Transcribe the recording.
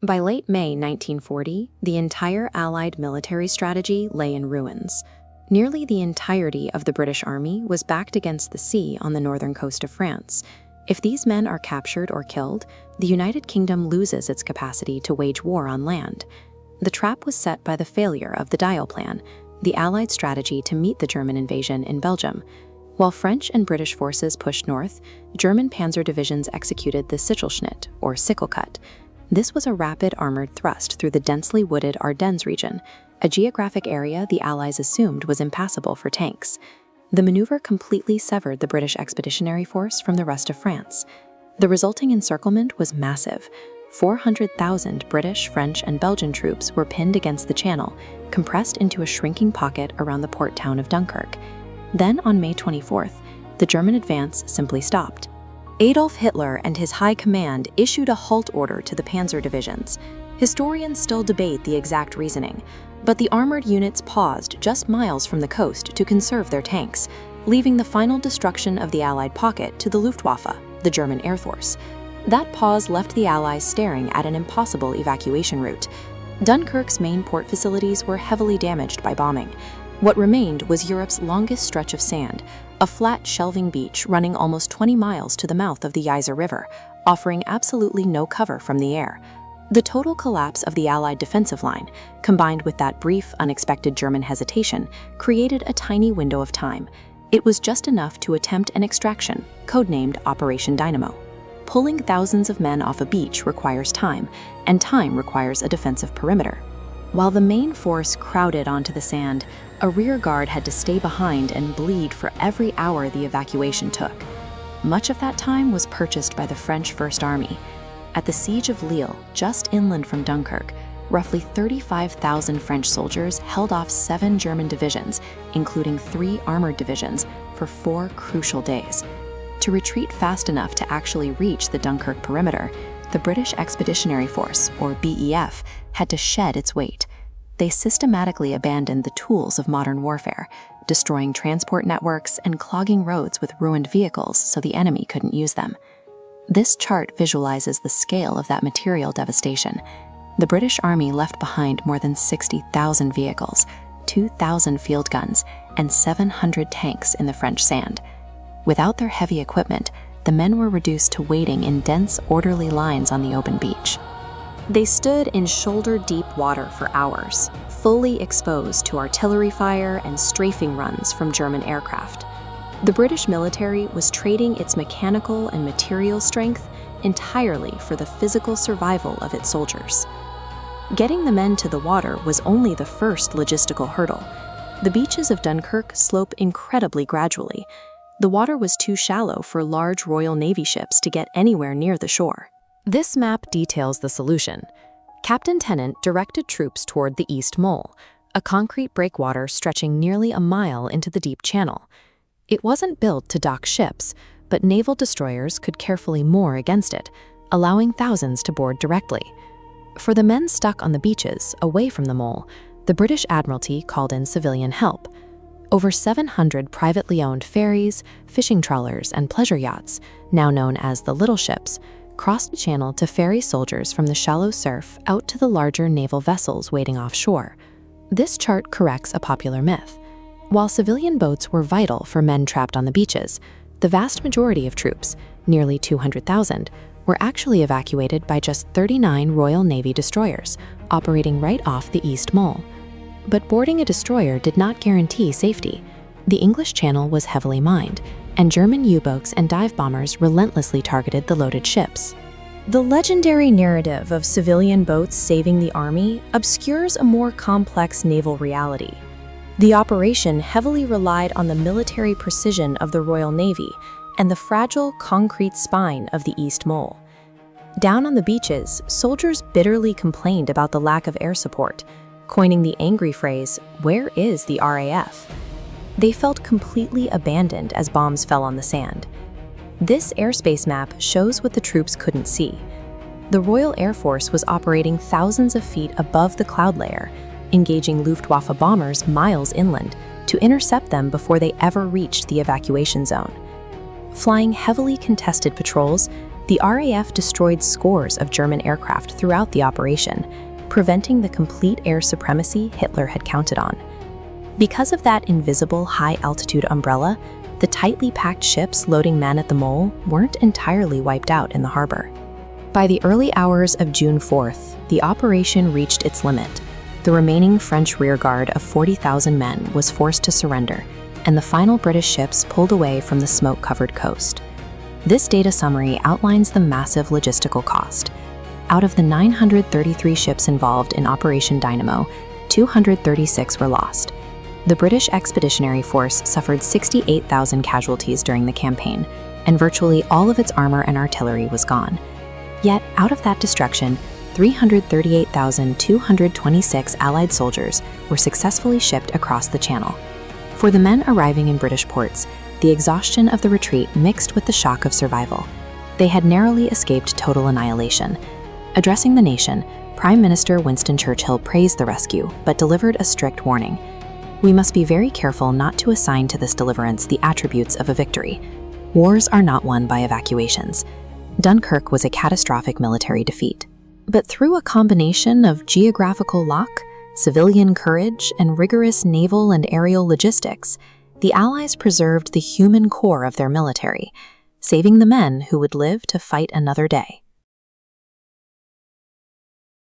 By late May 1940, the entire Allied military strategy lay in ruins. Nearly the entirety of the British Army was backed against the sea on the northern coast of France. If these men are captured or killed, the United Kingdom loses its capacity to wage war on land. The trap was set by the failure of the Dial Plan, the Allied strategy to meet the German invasion in Belgium. While French and British forces pushed north, German panzer divisions executed the Sichelschnitt, or sickle cut. This was a rapid armored thrust through the densely wooded Ardennes region, a geographic area the Allies assumed was impassable for tanks. The maneuver completely severed the British Expeditionary Force from the rest of France. The resulting encirclement was massive. 400,000 British, French, and Belgian troops were pinned against the Channel, compressed into a shrinking pocket around the port town of Dunkirk. Then, on May 24th, the German advance simply stopped. Adolf Hitler and his high command issued a halt order to the panzer divisions. Historians still debate the exact reasoning, but the armored units paused just miles from the coast to conserve their tanks, leaving the final destruction of the Allied pocket to the Luftwaffe, the German Air Force. That pause left the Allies staring at an impossible evacuation route. Dunkirk's main port facilities were heavily damaged by bombing. What remained was Europe's longest stretch of sand, a flat, shelving beach running almost 20 miles to the mouth of the Yser River, offering absolutely no cover from the air. The total collapse of the Allied defensive line, combined with that brief, unexpected German hesitation, created a tiny window of time. It was just enough to attempt an extraction, codenamed Operation Dynamo. Pulling thousands of men off a beach requires time, and time requires a defensive perimeter. While the main force crowded onto the sand, a rear guard had to stay behind and bleed for every hour the evacuation took. Much of that time was purchased by the French First Army. At the Siege of Lille, just inland from Dunkirk, roughly 35,000 French soldiers held off 7 German divisions, including 3 armored divisions, for 4 crucial days. To retreat fast enough to actually reach the Dunkirk perimeter, the British Expeditionary Force, or BEF, had to shed its weight. They systematically abandoned the tools of modern warfare, destroying transport networks and clogging roads with ruined vehicles so the enemy couldn't use them. This chart visualizes the scale of that material devastation. The British Army left behind more than 60,000 vehicles, 2,000 field guns, and 700 tanks in the French sand. Without their heavy equipment, the men were reduced to waiting in dense, orderly lines on the open beach. They stood in shoulder-deep water for hours, fully exposed to artillery fire and strafing runs from German aircraft. The British military was trading its mechanical and material strength entirely for the physical survival of its soldiers. Getting the men to the water was only the first logistical hurdle. The beaches of Dunkirk slope incredibly gradually. The water was too shallow for large Royal Navy ships to get anywhere near the shore. This map details the solution. Captain Tennant directed troops toward the East Mole, a concrete breakwater stretching nearly a mile into the deep channel. It wasn't built to dock ships, but naval destroyers could carefully moor against it, allowing thousands to board directly. For the men stuck on the beaches, away from the mole, the British Admiralty called in civilian help. Over 700 privately owned ferries, fishing trawlers, and pleasure yachts, now known as the Little Ships, crossed the channel to ferry soldiers from the shallow surf out to the larger naval vessels waiting offshore. This chart corrects a popular myth. While civilian boats were vital for men trapped on the beaches, the vast majority of troops, nearly 200,000, were actually evacuated by just 39 Royal Navy destroyers, operating right off the East Mole. But boarding a destroyer did not guarantee safety. The English Channel was heavily mined, and German U-boats and dive bombers relentlessly targeted the loaded ships. The legendary narrative of civilian boats saving the army obscures a more complex naval reality. The operation heavily relied on the military precision of the Royal Navy and the fragile concrete spine of the East Mole. Down on the beaches, soldiers bitterly complained about the lack of air support, coining the angry phrase, "Where is the RAF?" They felt completely abandoned as bombs fell on the sand. This airspace map shows what the troops couldn't see. The Royal Air Force was operating thousands of feet above the cloud layer, engaging Luftwaffe bombers miles inland to intercept them before they ever reached the evacuation zone. Flying heavily contested patrols, The RAF destroyed scores of German aircraft throughout the operation, preventing the complete air supremacy Hitler had counted on. Because of that invisible high-altitude umbrella, the tightly packed ships loading men at the mole weren't entirely wiped out in the harbor. By the early hours of June 4th, the operation reached its limit. The remaining French rearguard of 40,000 men was forced to surrender, and the final British ships pulled away from the smoke-covered coast. This data summary outlines the massive logistical cost. Out of the 933 ships involved in Operation Dynamo, 236 were lost. The British Expeditionary Force suffered 68,000 casualties during the campaign, and virtually all of its armor and artillery was gone. Yet, out of that destruction, 338,226 Allied soldiers were successfully shipped across the Channel. For the men arriving in British ports, the exhaustion of the retreat mixed with the shock of survival. They had narrowly escaped total annihilation. Addressing the nation, Prime Minister Winston Churchill praised the rescue, but delivered a strict warning. We must be very careful not to assign to this deliverance the attributes of a victory. Wars are not won by evacuations. Dunkirk was a catastrophic military defeat. But through a combination of geographical luck, civilian courage, and rigorous naval and aerial logistics, the Allies preserved the human core of their military, saving the men who would live to fight another day.